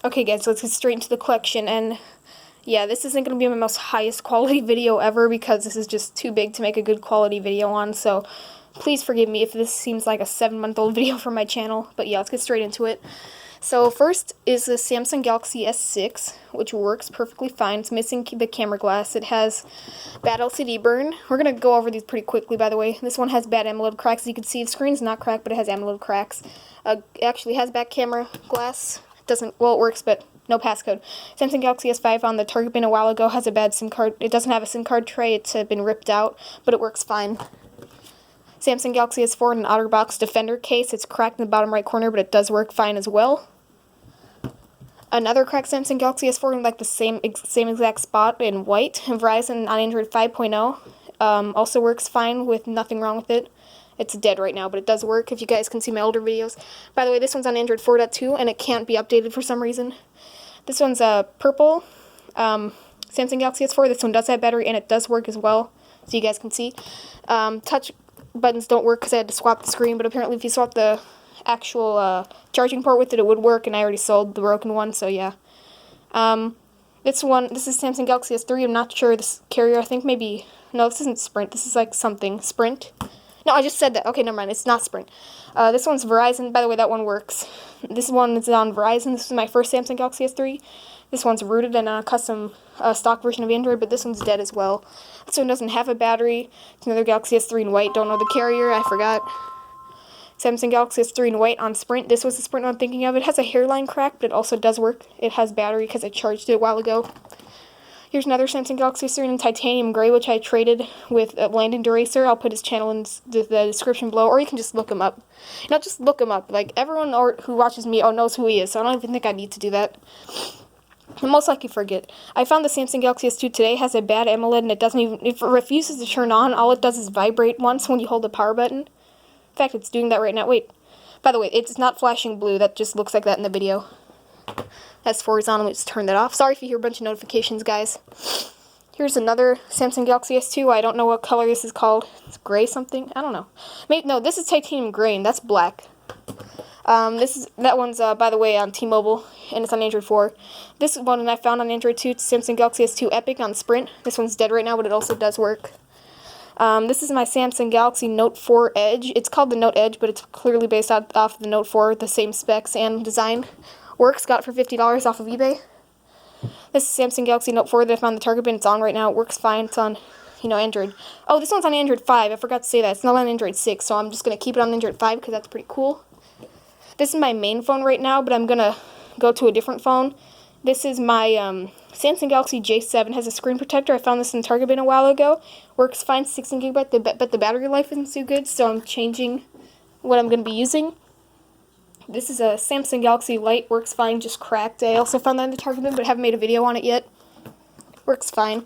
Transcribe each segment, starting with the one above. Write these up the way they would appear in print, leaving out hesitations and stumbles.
Okay guys, let's get straight into the collection, and yeah, this isn't going to be my most highest quality video ever because this is just too big to make a good quality video on, so please forgive me if this seems like a 7-month-old video for my channel, but yeah, let's get straight into it. So first is the Samsung Galaxy S6, which works perfectly fine. It's missing the camera glass. It has bad LCD burn. We're going to go over these pretty quickly, by the way. This one has bad AMOLED cracks. As you can see, the screen's not cracked, but it has AMOLED cracks. It actually has back camera glass. Well, it works, but no passcode. Samsung Galaxy S5 on the Target bin a while ago has a bad SIM card. It doesn't have a SIM card tray. It's been ripped out, but it works fine. Samsung Galaxy S4 in an OtterBox Defender case. It's cracked in the bottom right corner, but it does work fine as well. Another cracked Samsung Galaxy S4 in like the same exact spot in white. Verizon on Android 5.0 also works fine with nothing wrong with it. It's dead right now, but it does work if you guys can see my older videos. By the way, this one's on Android 4.2 and it can't be updated for some reason. This one's purple. Samsung Galaxy S4. This one does have battery and it does work as well, so you guys can see. Touch buttons don't work because I had to swap the screen, but apparently if you swap the actual charging port with it, it would work, and I already sold the broken one, so yeah. This is Samsung Galaxy S3. I'm not sure this carrier. I think maybe, no, this isn't Sprint. This is like something. Sprint? No, I just said that. Okay, never mind. It's not Sprint. This one's Verizon. By the way, that one works. This one is on Verizon. This is my first Samsung Galaxy S3. This one's rooted in a custom stock version of Android, but this one's dead as well. This one doesn't have a battery. It's another Galaxy S3 in white. Don't know the carrier. I forgot. Samsung Galaxy S3 in white on Sprint. This was the Sprint I'm thinking of. It has a hairline crack, but it also does work. It has battery because I charged it a while ago. Here's another Samsung Galaxy S3 in titanium gray, which I traded with Landon Duracer. I'll put his channel in the description below, or you can just look him up. Not just look him up. Like, everyone who watches me knows who he is, so I don't even think I need to do that. I'll most likely forget. I found the Samsung Galaxy S2 today. It has a bad AMOLED, and it refuses to turn on. All it does is vibrate once when you hold the power button. In fact, it's doing that right now. Wait. By the way, it's not flashing blue. That just looks like that in the video. S4 is on. Let me just turn that off. Sorry if you hear a bunch of notifications, guys. Here's another Samsung Galaxy S2. I don't know what color this is called. It's gray something? I don't know. No, this is titanium gray, and that's black. That one's, by the way, on T-Mobile, and it's on Android 4. This one I found on Android 2. It's Samsung Galaxy S2 Epic on Sprint. This one's dead right now, but it also does work. This is my Samsung Galaxy Note 4 Edge. It's called the Note Edge, but it's clearly based off the Note 4, the same specs and design. Works, got it for $50 off of eBay. This is Samsung Galaxy Note 4 that I found the Target bin. It's on right now. It works fine. It's on, Android. Oh, this one's on Android 5. I forgot to say that. It's not on Android 6, so I'm just going to keep it on Android 5 because that's pretty cool. This is my main phone right now, but I'm going to go to a different phone. This is my Samsung Galaxy J7. It has a screen protector. I found this in Target bin a while ago. Works fine, 16GB, but the battery life isn't too good, so I'm changing what I'm going to be using. This is a Samsung Galaxy Lite. Works fine, just cracked. I also found that in the Target bin, but haven't made a video on it yet. Works fine.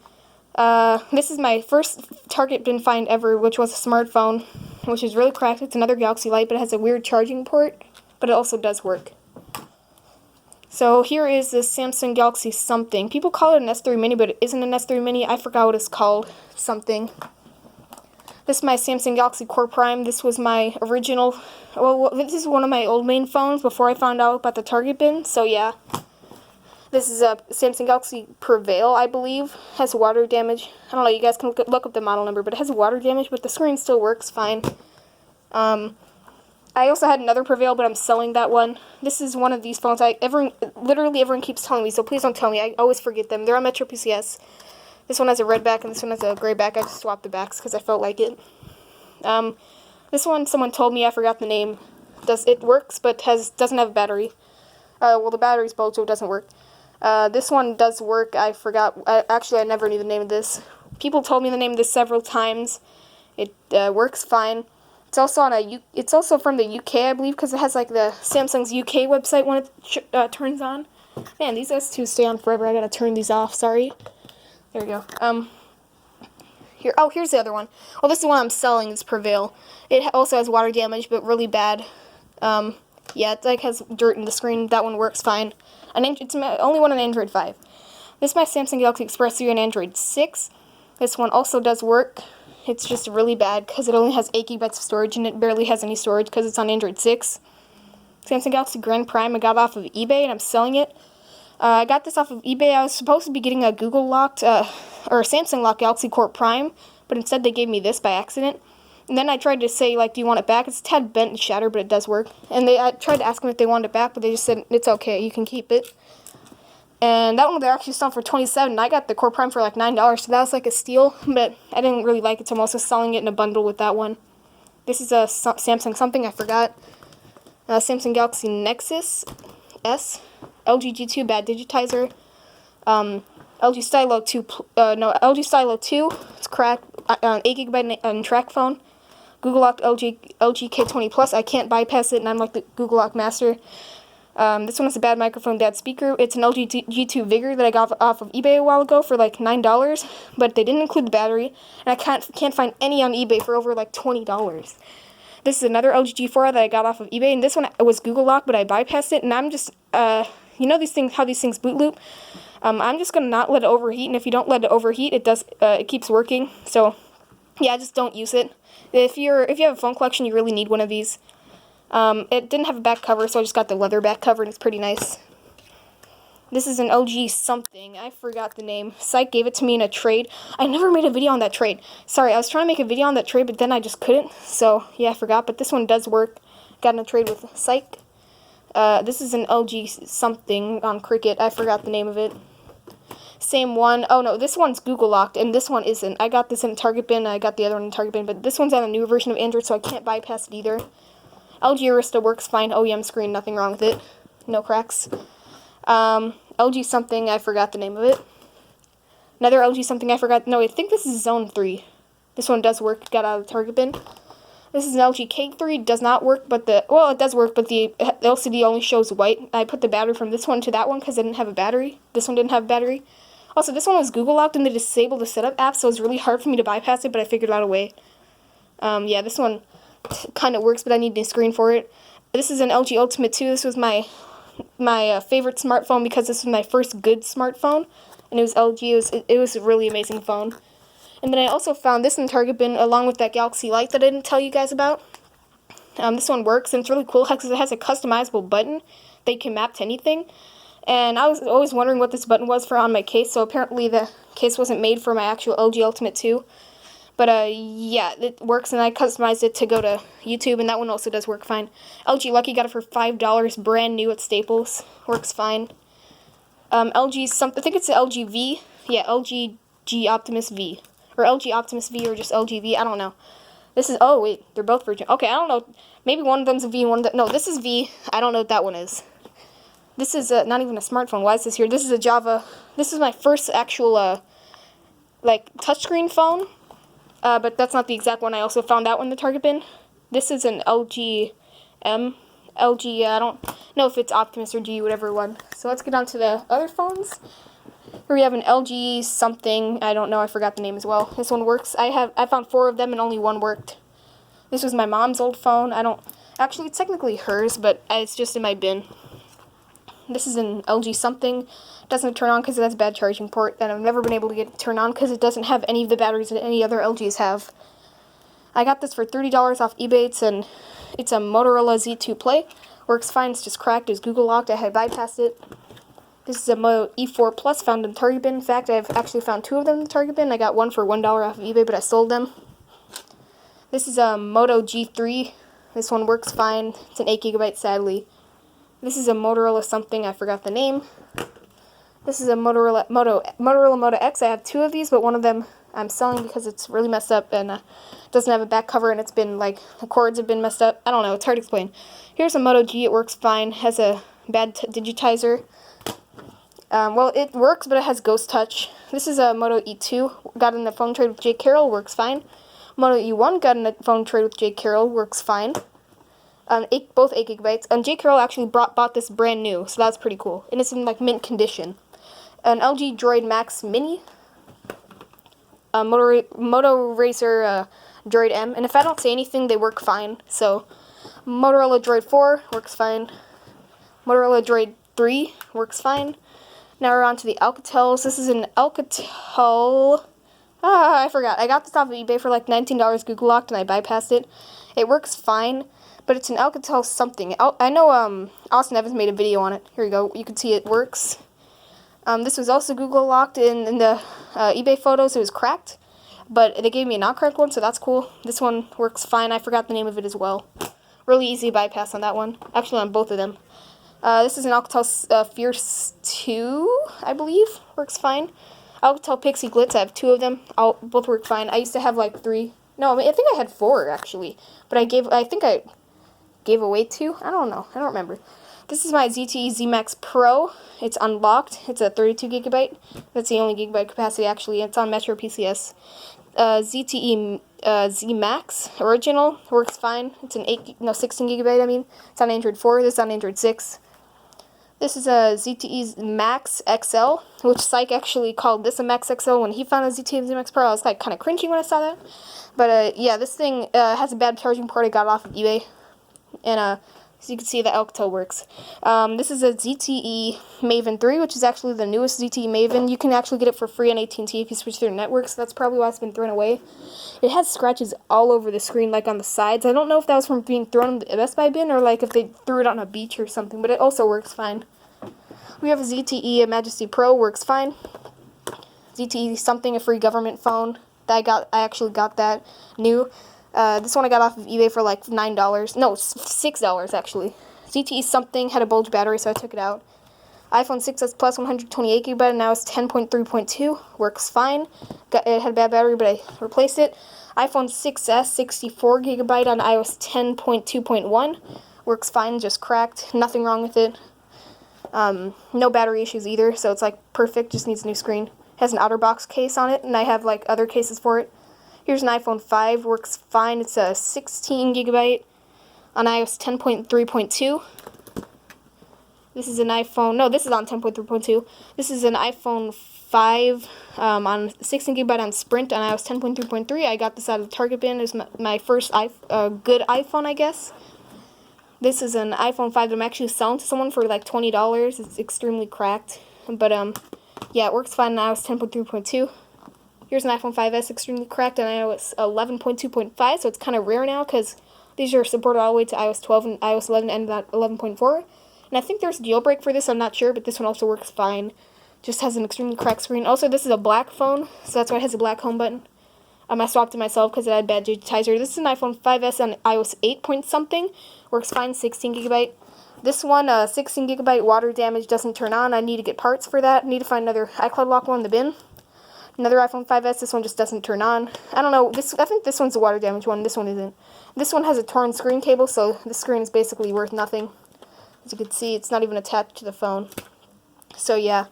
This is my first Target bin find ever, which was a smartphone, which is really cracked. It's another Galaxy Lite, but it has a weird charging port, but it also does work. So here is the Samsung Galaxy something. People call it an S3 Mini, but it isn't an S3 Mini. I forgot what it's called. Something. This is my Samsung Galaxy Core Prime. This was my original... Well, this is one of my old main phones before I found out about the Target bin. So yeah. This is a Samsung Galaxy Prevail, I believe. Has water damage. I don't know, you guys can look up the model number, but it has water damage, but the screen still works fine. I also had another Prevail, but I'm selling that one. This is one of these phones. Literally everyone keeps telling me, so please don't tell me. I always forget them. They're on Metro PCS. This one has a red back, and this one has a gray back. I just swapped the backs because I felt like it. This one, someone told me, I forgot the name. It works, but doesn't have a battery. Well, the battery's bulged, so it doesn't work. This one does work. I forgot. Actually, I never knew the name of this. People told me the name of this several times. It works fine. It's also from the UK, I believe, because it has like the Samsung's UK website when it turns on. Man, these S2s stay on forever. I gotta turn these off. Sorry. There we go. Here's the other one. Well, this is the one I'm selling. It's Prevail. It also has water damage, but really bad. Yeah, it like has dirt in the screen. That one works fine. It's my only one on Android 5. This is my Samsung Galaxy Express 3 on Android 6. This one also does work. It's just really bad because it only has 8 GB of storage and it barely has any storage because it's on Android 6. Samsung Galaxy Grand Prime, I got off of eBay and I'm selling it. I got this off of eBay. I was supposed to be getting a Google locked, or a Samsung locked Galaxy Core Prime, but instead they gave me this by accident. And then I tried to say, like, do you want it back? It's a tad bent and shattered, but it does work. And I tried to ask them if they wanted it back, but they just said, it's okay, you can keep it. And that one they're actually selling for $27, and I got the Core Prime for like $9, so that was like a steal, but I didn't really like it, so I'm also selling it in a bundle with that one. This is a Samsung something, I forgot. Samsung Galaxy Nexus S, LG G2 bad digitizer, LG Stylo 2, LG Stylo 2, it's cracked, 8GB track phone, Google Locked LG K20 Plus, I can't bypass it, and I'm like the Google Lock master. This one is a bad microphone, bad speaker. It's an LG G2 Vigor that I got off of eBay a while ago for like $9, but they didn't include the battery, and I can't find any on eBay for over like $20. This is another LG G4 that I got off of eBay, and this one was Google Lock, but I bypassed it, and I'm just, you know these things, how these things boot loop? I'm just gonna not let it overheat, and if you don't let it overheat, it keeps working. So, yeah, just don't use it. If you have a phone collection, you really need one of these. It didn't have a back cover, so I just got the leather back cover, and it's pretty nice. This is an LG something. I forgot the name. Psych gave it to me in a trade. I never made a video on that trade. Sorry, I was trying to make a video on that trade, but then I just couldn't. So, yeah, I forgot. But this one does work. Got in a trade with Psych. This is an LG something on Cricket. I forgot the name of it. Same one. Oh, no, this one's Google Locked, and this one isn't. I got this in Target Bin. I got the other one in Target Bin, but this one's on a newer version of Android, so I can't bypass it either. LG Arista works fine. OEM screen, nothing wrong with it. No cracks. LG something, I forgot the name of it. Another LG something, I forgot. No, I think this is Zone 3. This one does work. Got out of the Target Bin. This is an LG K3. Does not work, but it does work, but the LCD only shows white. I put the battery from this one to that one because I didn't have a battery. This one didn't have a battery. Also, this one was Google Locked, and they disabled the setup app, so it was really hard for me to bypass it, but I figured out a way. Yeah, this one kind of works, but I need a screen for it. This is an LG Ultimate 2. This was my favorite smartphone because this was my first good smartphone, and it was LG. It was a really amazing phone. And then I also found this in Target Bin along with that Galaxy Light that I didn't tell you guys about. This one works, and it's really cool because it has a customizable button that you can map to anything. And I was always wondering what this button was for on my case, so apparently the case wasn't made for my actual LG Ultimate 2. But, yeah, it works, and I customized it to go to YouTube, and that one also does work fine. LG Lucky got it for $5, brand new at Staples. Works fine. LG something, I think it's the LG V. Yeah, LG G Optimus V. Or LG Optimus V, or just LG V, I don't know. This is, oh, wait, they're both Virgin. Okay, I don't know. Maybe one of them's a V and one of them, no, this is V. I don't know what that one is. This is not even a smartphone. Why is this here? This is a Java. This is my first actual, like, touchscreen phone. But that's not the exact one. I also found that one in the Target Bin. This is an LG LG, I don't know if it's Optimus or G, whatever one. So let's get on to the other phones. Here we have an LG something. I don't know. I forgot the name as well. This one works. I found 4 of them and only one worked. This was my mom's old phone. Actually, it's technically hers, but it's just in my bin. This is an LG something. It doesn't turn on because it has a bad charging port, and I've never been able to get it to turn on because it doesn't have any of the batteries that any other LGs have. I got this for $30 off eBay. It's a Motorola Z2 Play. Works fine. It's just cracked. It's Google Locked. I had bypassed it. This is a Moto E4 Plus found in Target Bin. In fact, I've actually found 2 of them in the Target Bin. I got one for $1 off of eBay, but I sold them. This is a Moto G3. This one works fine. It's an 8GB, sadly. This is a Motorola something. I forgot the name. This is a Motorola Moto X. I have 2 of these, but one of them I'm selling because it's really messed up and doesn't have a back cover, and it's been, like, the cords have been messed up. I don't know. It's hard to explain. Here's a Moto G. It works fine. Has a bad digitizer. Well, it works, but it has ghost touch. This is a Moto E2. Got in the phone trade with Jake Carroll. Works fine. Moto E1 got in a phone trade with Jake Carroll. Works fine. Both 8GB. And Jake Carroll actually bought this brand new, so that's pretty cool. And it's in, like, mint condition. An LG Droid Max Mini. Moto Racer Droid M. And if I don't say anything, they work fine. So, Motorola Droid 4 works fine. Motorola Droid 3 works fine. Now we're on to the Alcatels. This is an Alcatel. I forgot. I got this off of eBay for like $19 Google Locked, and I bypassed it. It works fine, but it's an Alcatel something. I know Austin Evans made a video on it. Here you go. You can see it works. This was also Google locked in the eBay photos. It was cracked, but they gave me a not cracked one, so that's cool. This one works fine. I forgot the name of it as well. Really easy bypass on that one. Actually, on both of them. This is an Alcatel Fierce 2, I believe. Works fine. Alcatel Pixie Glitz, I have 2 of them. Both work fine. I used to have like 3. No, I think I had 4 actually. But I think I gave away 2. I don't know. I don't remember. This is my ZTE ZMAX Pro. It's unlocked. It's a 32 gigabyte. That's the only gigabyte capacity actually. It's on Metro PCS. ZTE ZMAX original works fine. It's an 16 gigabyte. I mean, it's on Android 4. This is on Android 6. This is a ZTE Max XL, which Psych actually called this a Max XL when he found a ZTE ZMAX Pro. I was like kind of cringing when I saw that. But yeah, this thing has a bad charging port. I got it off of eBay, and so you can see the Alcatel works. This is a ZTE Maven 3, which is actually the newest ZTE Maven. You can actually get it for free on AT&T if you switch their network, so that's probably why it's been thrown away. It has scratches all over the screen, like on the sides. I don't know if that was from being thrown in the Best Buy bin or like if they threw it on a beach or something, but it also works fine. We have a ZTE Majesty Pro, works fine. ZTE something, a free government phone. I actually got that new. This one I got off of eBay for like $9. No, $6 actually. ZTE something had a bulge battery, so I took it out. iPhone 6s Plus 128 GB, and now it's 10.3.2. Works fine. It had a bad battery, but I replaced it. iPhone 6s 64 GB on iOS 10.2.1. Works fine, just cracked. Nothing wrong with it. No battery issues either, so it's like perfect. Just needs a new screen. Has an OtterBox case on it, and I have like other cases for it. Here's an iPhone 5, works fine. It's a 16 gigabyte on iOS 10.3.2. This is an iPhone, no, this is on 10.3.2. This is an iPhone 5 on 16 gigabyte on Sprint on iOS 10.3.3. I got this out of the Target bin. It's my first good iPhone, I guess. This is an iPhone 5 that I'm actually selling to someone for like $20. It's extremely cracked, but yeah, it works fine on iOS 10.3.2. Here's an iPhone 5s extremely cracked on iOS 11.2.5, so it's kind of rare now because these are supported all the way to iOS 12 and iOS 11 and 11.4. And I think there's a jailbreak for this, I'm not sure, but this one also works fine. Just has an extremely cracked screen. Also, this is a black phone, so that's why it has a black home button. I swapped it myself because it had bad digitizer. This is an iPhone 5s on iOS 8 point something. Works fine, 16 gigabyte. This one, 16 gigabyte water damage doesn't turn on. I need to get parts for that. I need to find another iCloud lock one in the bin. Another iPhone 5s, this one just doesn't turn on. I don't know, I think this one's a water damage one, this one isn't. This one has a torn screen cable, so the screen is basically worth nothing. As you can see, it's not even attached to the phone. So yeah,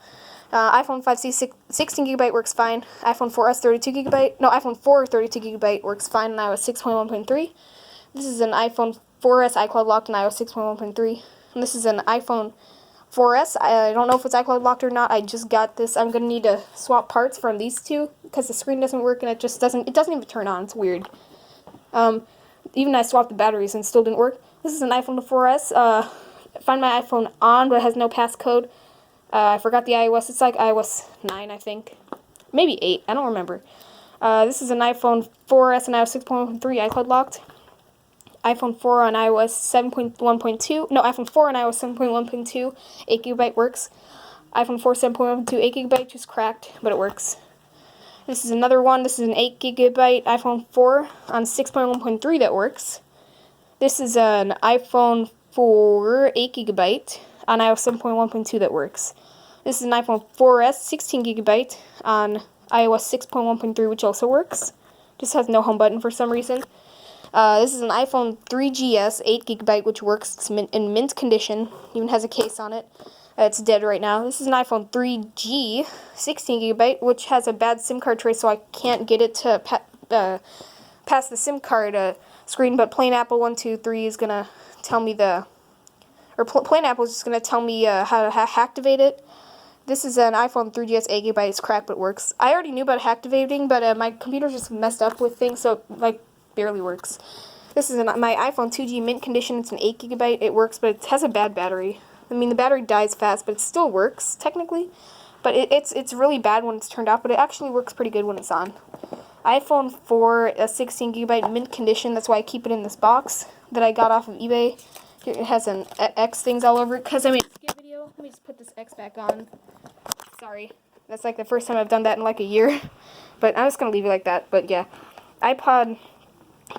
iPhone 5C 16 gigabyte works fine. iPhone 4S 32 gigabyte, no, iPhone 4 32 gigabyte works fine on iOS 6.1.3. This is an iPhone 4S iCloud locked in iOS 6.1.3. And this is an iPhone 4S. I don't know if it's iCloud locked or not. I just got this. I'm going to need to swap parts from these two because the screen doesn't work and it doesn't even turn on. It's weird. Even I swapped the batteries and it still didn't work. This is an iPhone 4S. Find my iPhone on, but it has no passcode. I forgot the iOS. It's like iOS 9, I think. Maybe 8. I don't remember. This is an iPhone 4S and iOS 6.1.3 iCloud locked. iPhone 4 on iOS 7.1.2. No, iPhone 4 on iOS 7.1.2. 8 gigabyte works. iPhone 4 7.1.2, 8 gigabyte, just cracked, but it works. This is another one. This is an 8 gigabyte iPhone 4 on 6.1.3 that works. This is an iPhone 4 8 gigabyte on iOS 7.1.2 that works. This is an iPhone 4S 16 gigabyte on iOS 6.1.3, which also works. Just has no home button for some reason. This is an iPhone 3GS 8 gigabyte, which works. It's in mint condition. Even has a case on it. It's dead right now. This is an iPhone 3G 16 gigabyte, which has a bad SIM card tray, so I can't get it to pass the SIM card screen. But Plain Apple 123 is gonna tell me Plain Apple is just gonna tell me how to activate it. This is an iPhone 3GS 8 gigabyte. It's cracked, but works. I already knew about activating, but my computer just messed up with things, so like barely works. This is my iPhone 2G mint condition. It's an 8 gigabyte. It works, but it has a bad battery. I mean, the battery dies fast, but it still works technically. But it's really bad when it's turned off, but it actually works pretty good when it's on. iPhone 4 16 gigabyte mint condition. That's why I keep it in this box that I got off of eBay. Here it has an X things all over it because I made a skip video. Let me just put this X back on. Sorry. That's like the first time I've done that in like a year. But I'm just going to leave it like that. But yeah, iPod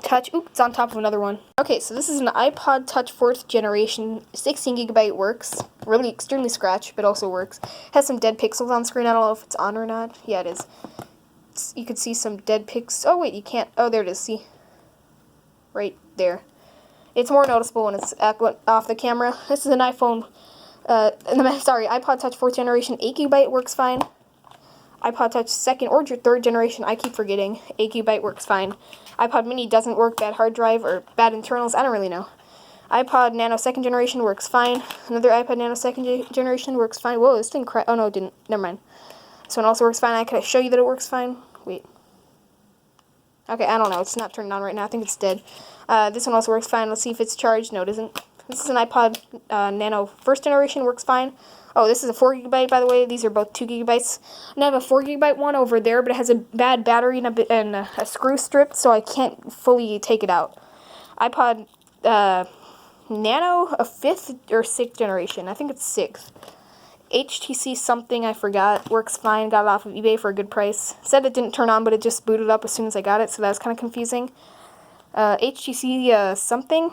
Touch. Oops, it's on top of another one. Okay, so this is an iPod Touch 4th generation. 16GB works. Really extremely scratched, but also works. Has some dead pixels on screen. I don't know if it's on or not. Yeah, it is. You could see some dead pixels. Oh, wait, you can't. Oh, there it is. See? Right there. It's more noticeable when it's off the camera. This is an iPhone. iPod Touch 4th generation. 8GB works fine. iPod Touch 2nd or 3rd generation, I keep forgetting. 8GB works fine. iPod Mini doesn't work, bad hard drive or bad internals, I don't really know. iPod Nano 2nd generation works fine. Another iPod Nano 2nd generation works fine. Whoa, this didn't crack. Oh no, it didn't. Never mind. This one also works fine. I could show you that it works fine. Wait. Okay, I don't know. It's not turned on right now. I think it's dead. This one also works fine. Let's see if it's charged. No, it isn't. This is an iPod Nano 1st generation. Works fine. Oh, this is a 4GB, by the way. These are both 2GB. And I have a 4GB one over there, but it has a bad battery and a screw strip, so I can't fully take it out. iPod Nano, a 5th or 6th generation. I think it's 6th. HTC something, I forgot. Works fine. Got it off of eBay for a good price. Said it didn't turn on, but it just booted up as soon as I got it, so that was kind of confusing. HTC something.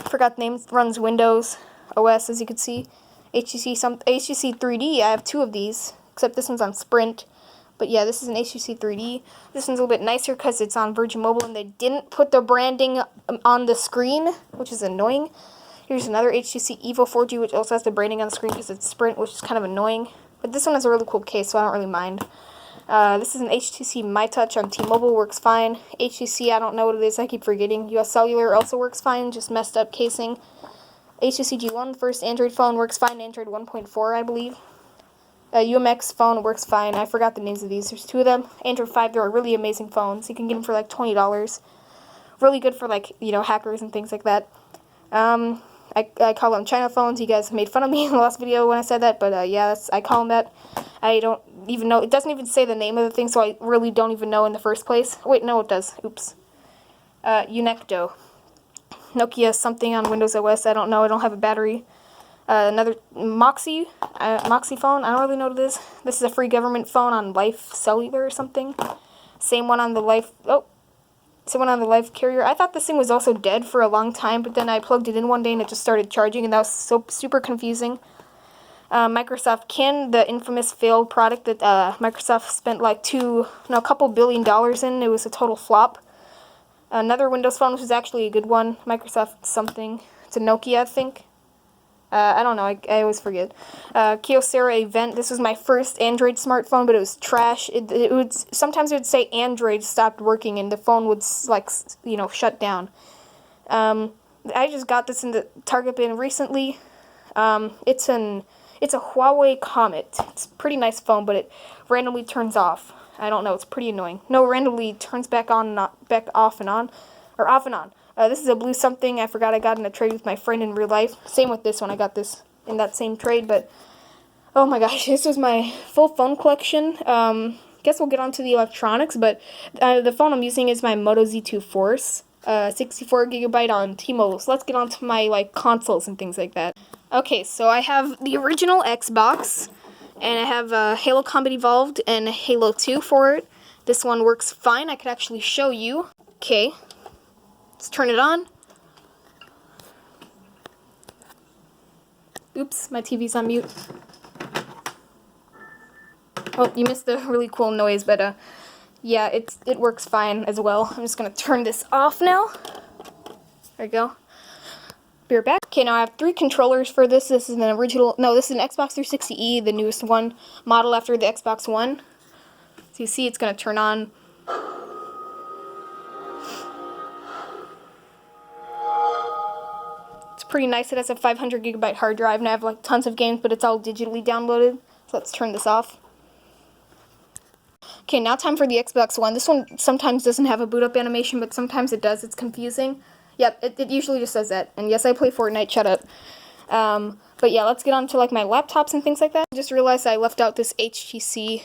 Forgot the name. Runs Windows OS, as you can see. HTC 3D, I have 2 of these, except this one's on Sprint. But yeah, this is an HTC 3D. This one's a little bit nicer because it's on Virgin Mobile and they didn't put the branding on the screen, which is annoying. Here's another HTC Evo 4G, which also has the branding on the screen because it's Sprint, which is kind of annoying. But this one has a really cool case, so I don't really mind. This is an HTC MyTouch on T-Mobile, works fine. HTC, I don't know what it is, I keep forgetting. US Cellular also works fine, just messed up casing. HTC G1, first Android phone, works fine. Android 1.4, I believe. UMX phone works fine. I forgot the names of these. There's 2 of them. Android 5, they're really amazing phones. You can get them for like $20. Really good for like, hackers and things like that. I call them China phones. You guys made fun of me in the last video when I said that, but yeah, I call them that. I don't even know. It doesn't even say the name of the thing, so I really don't even know in the first place. Wait, no, it does. Oops. Unecto. Nokia something on Windows OS, I don't know, I don't have a battery. Another Moxie phone, I don't really know what it is. This is a free government phone on Life Cellular or something. Same one on the Life Carrier. I thought this thing was also dead for a long time, but then I plugged it in one day and it just started charging, and that was so super confusing. Microsoft Kin, the infamous failed product that Microsoft spent like a couple $1 billion in. It was a total flop. Another Windows phone, which is actually a good one. Microsoft something. It's a Nokia, I think. I don't know. I always forget. Kyocera Event. This was my first Android smartphone, but it was trash. Sometimes it would say Android stopped working, and the phone would shut down. I just got this in the Target bin recently. It's a Huawei Comet. It's a pretty nice phone, but it randomly turns off. I don't know, it's pretty annoying. No, randomly turns back on, not back off and on. Or off and on. This is a blue something. I forgot I got in a trade with my friend in real life. Same with this one. I got this in that same trade, but oh my gosh, this was my full phone collection. Guess we'll get on to the electronics, but the phone I'm using is my Moto Z2 Force. 64GB on T-Mobile. So let's get on to my consoles and things like that. Okay, so I have the original Xbox. And I have Halo Combat Evolved and Halo 2 for it. This one works fine. I could actually show you. Okay. Let's turn it on. Oops, my TV's on mute. Oh, you missed the really cool noise, but yeah, it works fine as well. I'm just going to turn this off now. There we go. Be right back. Okay, now I have 3 controllers for this. This is an Xbox 360e, the newest one, model after the Xbox One. So you see it's going to turn on. It's pretty nice. It has a 500GB hard drive, and I have tons of games, but it's all digitally downloaded. So let's turn this off. Okay, now time for the Xbox One. This one sometimes doesn't have a boot up animation, but sometimes it does. It's confusing. Yep, it usually just says that. And yes, I play Fortnite, shut up. But yeah, let's get on to my laptops and things like that. I just realized I left out this HTC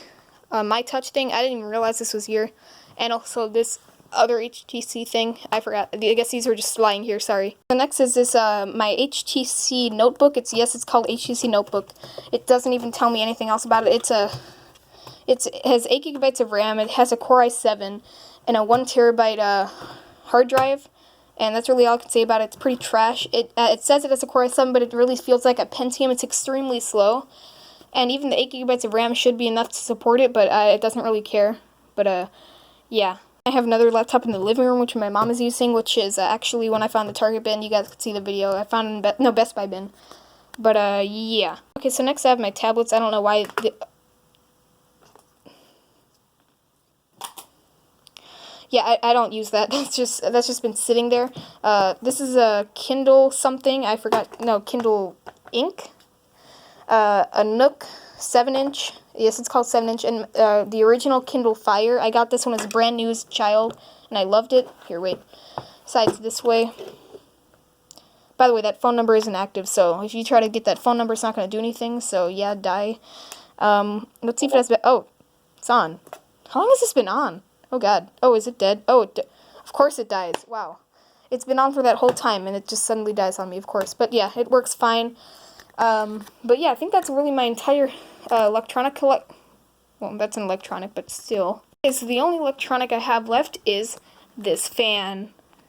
MyTouch thing. I didn't even realize this was here. And also this other HTC thing. I forgot. I guess these are just lying here, sorry. The next is this, my HTC notebook. It's called HTC Notebook. It doesn't even tell me anything else about it. It has 8 gigabytes of RAM. It has a Core i7 and a 1 terabyte hard drive. And that's really all I can say about it. It's pretty trash. It says it has a Core i7, but it really feels like a Pentium. It's extremely slow. And even the 8 gigabytes of RAM should be enough to support it, but it doesn't really care. But, yeah. I have another laptop in the living room, which my mom is using, which is actually when I found the Target bin. You guys could see the video. I found it in Best Buy bin. But, yeah. Okay, so next I have my tablets. I don't know why... Yeah, I don't use that. That's just been sitting there. This is a Kindle something. I forgot. No, Kindle Ink. A Nook 7-inch. Yes, it's called 7-inch. And the original Kindle Fire. I got this one as a brand new as a child, and I loved it. Here, wait. Sides this way. By the way, that phone number isn't active, so if you try to get that phone number, it's not going to do anything. So, yeah, die. Let's see if it has been... Oh, it's on. How long has this been on? Oh, God. Oh, is it dead? Oh, of course it dies. Wow. It's been on for that whole time, and it just suddenly dies on me, of course. But, yeah, it works fine. But, yeah, I think that's really my entire electronic Well, that's an electronic, but still. Okay, so the only electronic I have left is this fan.